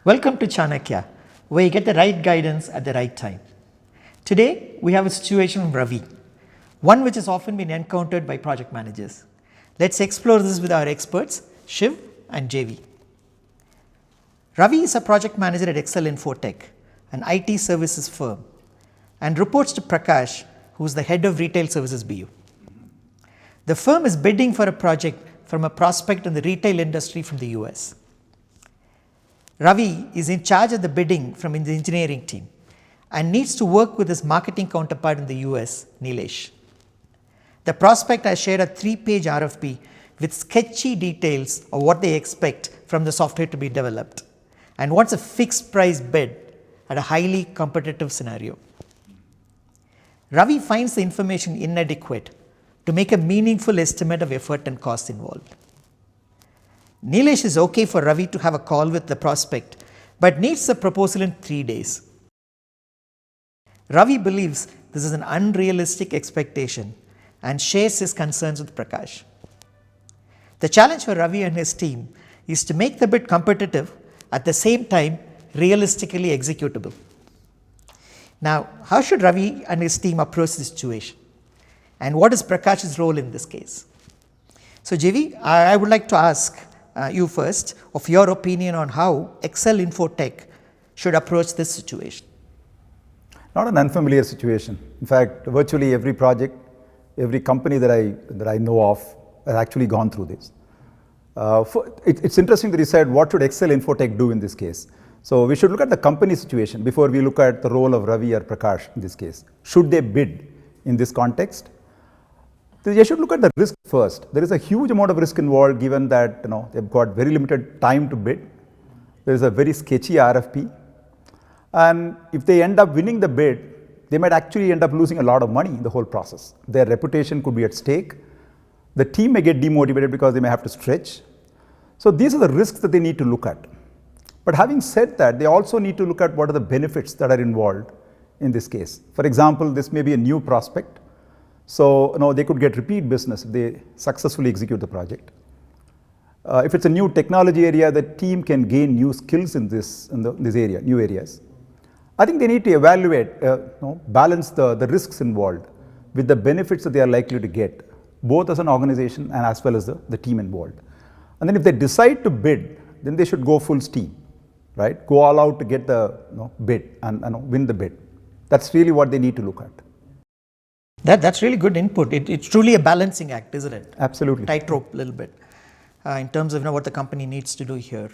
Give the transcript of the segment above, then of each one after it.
Welcome to Chanakya, where you get the right guidance at the right time. Today, we have a situation from Ravi, one which has often been encountered by project managers. Let's explore this with our experts, Shiv and JV. Ravi is a project manager at Excel Infotech, an IT services firm, and reports to Prakash, who is the head of retail services BU. The firm is bidding for a project from a prospect in the retail industry from the US. Ravi is in charge of the bidding from the engineering team and needs to work with his marketing counterpart in the US, Nilesh. The prospect has shared a 3-page RFP with sketchy details of what they expect from the software to be developed and wants a fixed price bid at a highly competitive scenario. Ravi finds the information inadequate to make a meaningful estimate of effort and cost involved. Nilesh is okay for Ravi to have a call with the prospect, but needs the proposal in 3 days. Ravi believes this is an unrealistic expectation and shares his concerns with Prakash. The challenge for Ravi and his team is to make the bid competitive at the same time realistically executable. Now, how should Ravi and his team approach this situation? And what is Prakash's role in this case? So, JV, I would like to ask you first of your opinion on how Excel Infotech should approach this situation. Not an unfamiliar situation. In fact, virtually every project, every company that I know of has actually gone through this. It's interesting that you said, what should Excel Infotech do in this case? So we should look at the company situation before we look at the role of Ravi or Prakash in this case. Should they bid in this context? You should look at the risk first. There is a huge amount of risk involved given that they've got very limited time to bid. There is a very sketchy RFP. And if they end up winning the bid, they might actually end up losing a lot of money in the whole process. Their reputation could be at stake. The team may get demotivated because they may have to stretch. So these are the risks that they need to look at. But having said that, they also need to look at what are the benefits that are involved in this case. For example, this may be a new prospect. So they could get repeat business if they successfully execute the project. If it's a new technology area, the team can gain new skills in this area, new areas. I think they need to evaluate, balance the risks involved with the benefits that they are likely to get, both as an organization and as well as the team involved. And then if they decide to bid, then they should go full steam, right? Go all out to get the bid and win the bid. That's really what they need to look at. That's really good input. It's truly a balancing act, isn't it? Absolutely. Tightrope a little bit in terms of what the company needs to do here.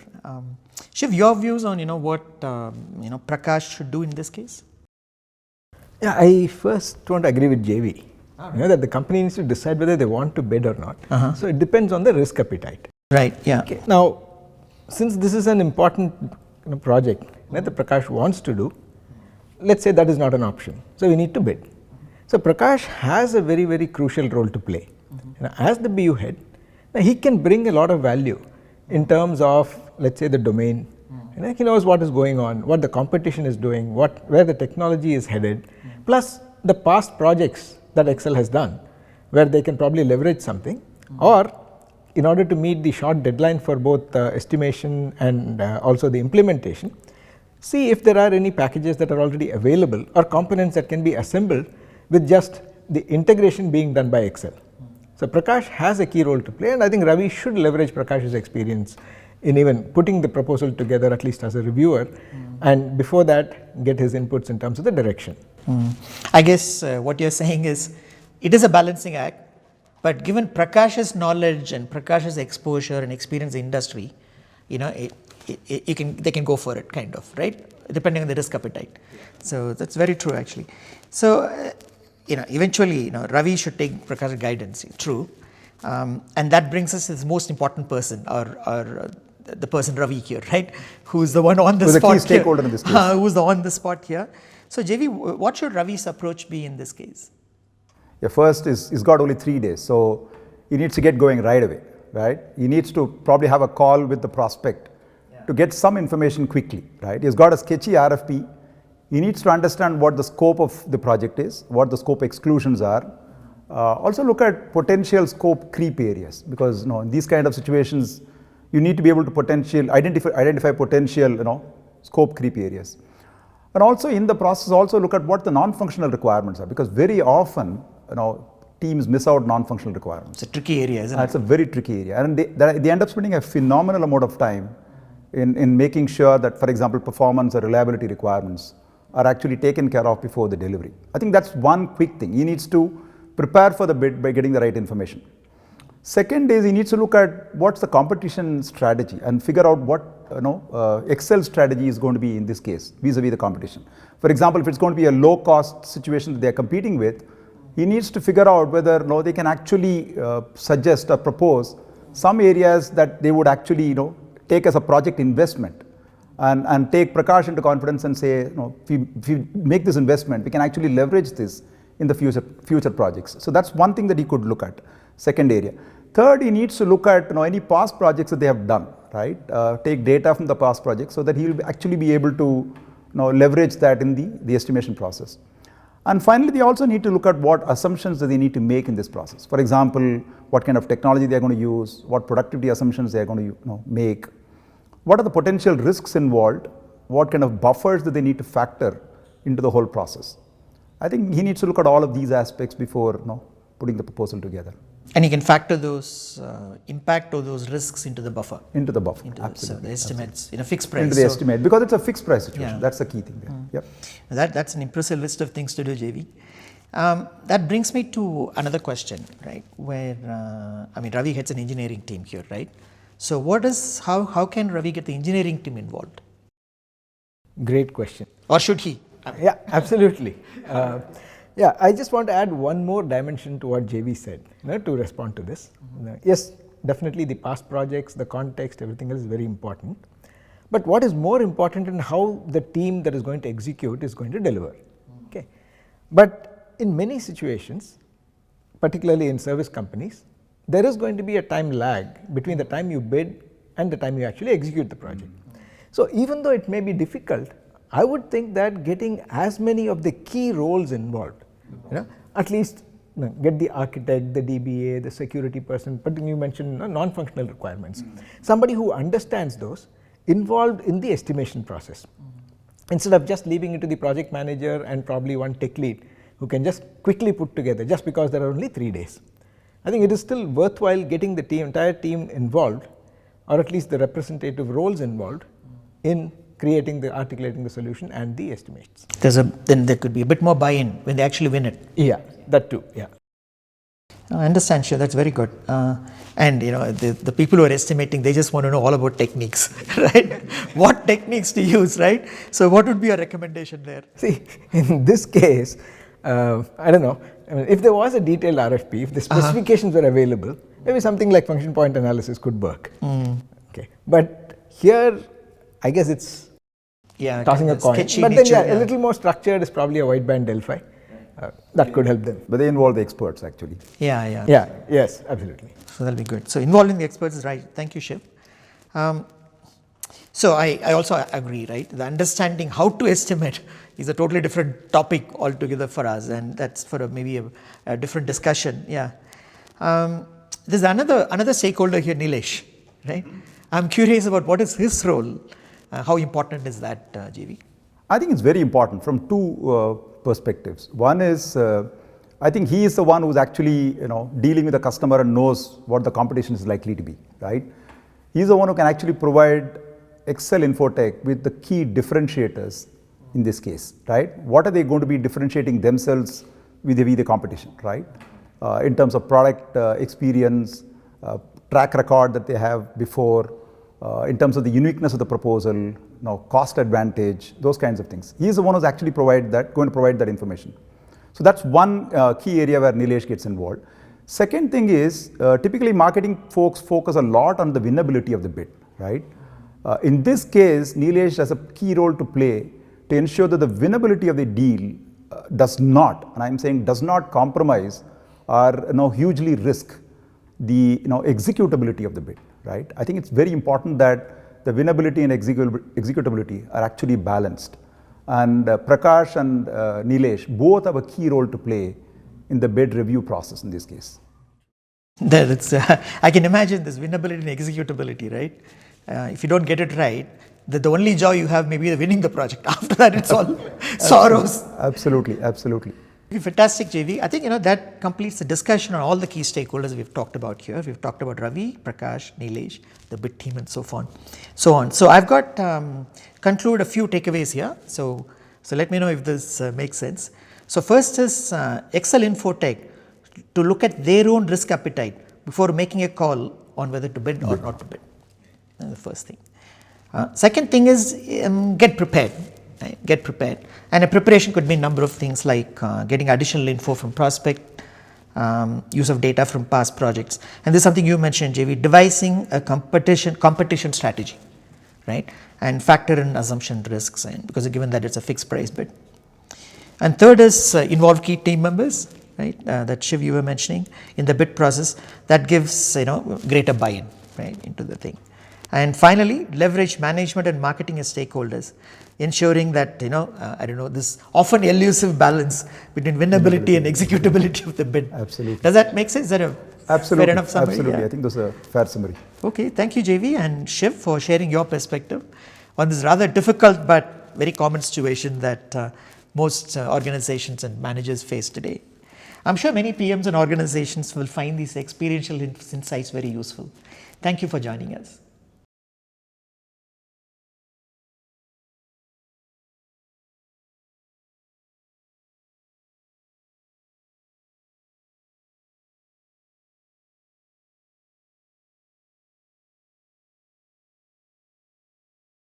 Shiv, your views on what Prakash should do in this case? Yeah, I first want to agree with JV. That the company needs to decide whether they want to bid or not. So it depends on the risk appetite. Right. Yeah. Okay. Now, since this is an important project that the Prakash wants to do, let's say that is not an option. So we need to bid. So Prakash has a very, very crucial role to play. As the BU head, he can bring a lot of value in terms of, let's say, the domain. He knows what is going on, what the competition is doing, where the technology is headed, plus the past projects that Excel has done, where they can probably leverage something, or in order to meet the short deadline for both estimation and also the implementation, see if there are any packages that are already available or components that can be assembled with just the integration being done by Excel. So Prakash has a key role to play, and I think Ravi should leverage Prakash's experience in even putting the proposal together, at least as a reviewer, and before that get his inputs in terms of the direction. I guess what you're saying is it is a balancing act, but given Prakash's knowledge and Prakash's exposure and experience in the industry, they can go for it, kind of, right? Depending on the risk appetite. So that's very true, actually. So eventually, Ravi should take Prakash's guidance. True, and that brings us to the most important person, or the person Ravi here, right? Who's the one on the spot? Who's the key stakeholder in this case? Who's the on the spot here? So JV, what should Ravi's approach be in this case? Yeah, first he's got only 3 days, so he needs to get going right away, right? He needs to probably have a call with the prospect to get some information quickly, right? He's got a sketchy RFP. He needs to understand what the scope of the project is, what the scope exclusions are. Also look at potential scope creep areas, because in these kind of situations, you need to be able to identify potential scope creep areas. And also in the process, also look at what the non-functional requirements are, because very often, teams miss out non-functional requirements. It's a tricky area, isn't It's a very tricky area. And they end up spending a phenomenal amount of time in making sure that, for example, performance or reliability requirements are actually taken care of before the delivery. I think that's one quick thing. He needs to prepare for the bid by getting the right information. Second is he needs to look at what's the competition strategy and figure out what Excel strategy is going to be in this case vis-a-vis the competition. For example, if it's going to be a low cost situation that they're competing with, he needs to figure out whether they can actually suggest or propose some areas that they would actually take as a project investment and take Prakash into confidence and say, if we make this investment, we can actually leverage this in the future projects. So that's one thing that he could look at, second area. Third, he needs to look at any past projects that they have done, right? Take data from the past projects so that he will actually be able to leverage that in the estimation process. And finally, they also need to look at what assumptions that they need to make in this process. For example, what kind of technology they are going to use, what productivity assumptions they are going to make, what are the potential risks involved, what kind of buffers that they need to factor into the whole process. I think he needs to look at all of these aspects before putting the proposal together. And you can factor those impact or those risks into the buffer. Into the buffer, into absolutely. The estimates in a fixed price. Into the estimate, because it's a fixed price situation. Yeah. That's the key thing there. Yep. That's an impressive list of things to do, JV. That brings me to another question, right? Where, Ravi heads an engineering team here, right? So how can Ravi get the engineering team involved? Great question. Or should he? Yeah, absolutely. I just want to add one more dimension to what JV said, to respond to this. Yes, definitely the past projects, the context, everything else is very important. But what is more important in how the team that is going to execute is going to deliver. Okay. But in many situations, particularly in service companies, there is going to be a time lag between the time you bid and the time you actually execute the project. So even though it may be difficult, I would think that getting as many of the key roles involved, at least get the architect, the DBA, the security person, but you mentioned non-functional requirements. Somebody who understands those involved in the estimation process, instead of just leaving it to the project manager and probably one tech lead who can just quickly put together just because there are only 3 days. I think it is still worthwhile getting the entire team involved, or at least the representative roles involved in articulating the solution and the estimates. Then there could be a bit more buy-in when they actually win it. Yeah, that too. Yeah. I understand, sure, that's very good. And the people who are estimating, they just want to know all about techniques, right? What techniques to use, right? So what would be your recommendation there? See, in this case, I don't know, if there was a detailed RFP, if the specifications were available, maybe something like function point analysis could work. Okay. But here, I guess it's tossing a coin. But then a little more structured is probably a wideband Delphi. That could help them. But they involve the experts actually. Yeah. Yes, absolutely. So that'll be good. So involving the experts is right. Thank you, Shiv. So I also agree, right? The understanding how to estimate is a totally different topic altogether for us, and that's for maybe a different discussion. Yeah. There's another stakeholder here, Nilesh, right? I'm curious about what is his role. How important is that, JV? I think it's very important from two perspectives. One is, I think he is the one who's actually dealing with the customer and knows what the competition is likely to be, right? He's the one who can actually provide Excel Infotech with the key differentiators in this case, right? What are they going to be differentiating themselves with the competition, right? In terms of product experience, track record that they have before, in terms of the uniqueness of the proposal, cost advantage, those kinds of things. He is the one who's actually going to provide that information. So that's one key area where Nilesh gets involved. Second thing is, typically marketing folks focus a lot on the winnability of the bid, right? In this case, Nilesh has a key role to play to ensure that the winnability of the deal does not, and I'm saying does not compromise or hugely risk the executability of the bid, right? I think it's very important that the winnability and executability are actually balanced. And Prakash and Nilesh both have a key role to play in the bid review process in this case. I can imagine this winnability and executability, right? If you don't get it right, the only joy you have may be winning the project. After that, it's all sorrows. Absolutely, absolutely. Fantastic, JV. I think that completes the discussion on all the key stakeholders we've talked about here. We've talked about Ravi, Prakash, Nilesh, the BIT team, and so on. So I've got conclude a few takeaways here. So let me know if this makes sense. So first is Excel Infotech to look at their own risk appetite before making a call on whether to bid or not to bid. That's the first thing. Second thing is get prepared. Right? Get prepared, and a preparation could mean a number of things like getting additional info from prospect, use of data from past projects, and this is something you mentioned, JV, devising a competition strategy, right, and factor in assumption risks, and because given that it's a fixed price bid. And third is involve key team members, right, that Shiv you were mentioning in the bid process, that gives greater buy-in, right, into the thing. And finally, leverage management and marketing as stakeholders, ensuring that this often elusive balance between winnability and executability of the bid. Absolutely. Does that make sense? Is that a fair enough summary? Absolutely. Yeah. I think that's a fair summary. Okay, thank you, JV and Shiv, for sharing your perspective on this rather difficult but very common situation that most organizations and managers face today. I'm sure many PMs and organizations will find these experiential insights very useful. Thank you for joining us.